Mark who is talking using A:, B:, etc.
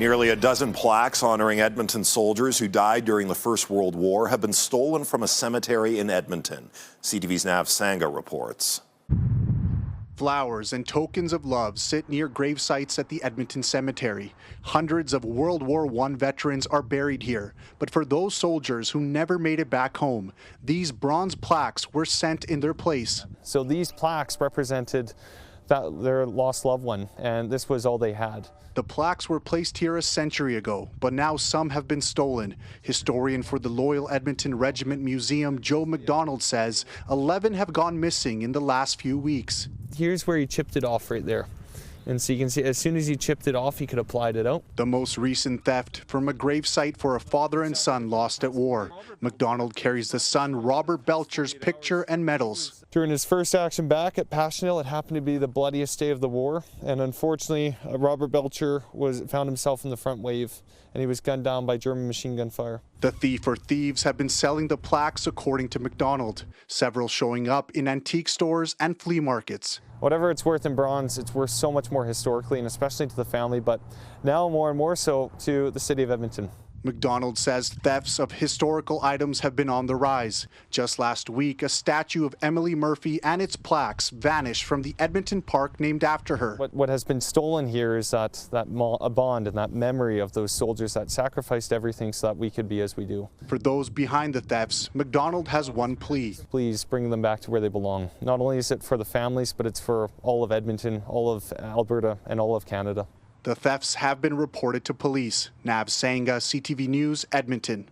A: Nearly a dozen plaques honoring Edmonton soldiers who died during the First World War have been stolen from a cemetery in Edmonton. CTV's Nav Sangha reports.
B: Flowers and tokens of love sit near grave sites at the Edmonton Cemetery. Hundreds of World War I veterans are buried here. But for those soldiers who never made it back home, these bronze plaques were sent in their place.
C: So these plaques represented their lost loved one, and this was all they had.
B: The plaques were placed here a century ago, but now some have been stolen. Historian for the Loyal Edmonton Regiment Museum, Joe McDonald, says 11 have gone missing in the last few weeks.
C: Here's where he chipped it off right there. And so you can see as soon as he chipped it off, he could have applied it out.
B: The most recent theft from a gravesite for a father and son lost at war. McDonald carries the son Robert Belcher's picture and medals.
C: During his first action back at Passchendaele, it happened to be the bloodiest day of the war. And unfortunately, Robert Belcher found himself in the front wave, and he was gunned down by German machine gun fire.
B: The thief or thieves have been selling the plaques, according to McDonald, several showing up in antique stores and flea markets.
C: Whatever it's worth in bronze, it's worth so much more historically, and especially to the family, but now more and more so to the city of Edmonton.
B: McDonald says thefts of historical items have been on the rise. Just last week, a statue of Emily Murphy and its plaques vanished from the Edmonton park named after her.
C: What has been stolen here is a bond and that memory of those soldiers that sacrificed everything so that we could be as we do.
B: For those behind the thefts, McDonald has one plea.
C: Please bring them back to where they belong. Not only is it for the families, but it's for all of Edmonton, all of Alberta, and all of Canada.
B: The thefts have been reported to police. Nav Sangha, CTV News, Edmonton.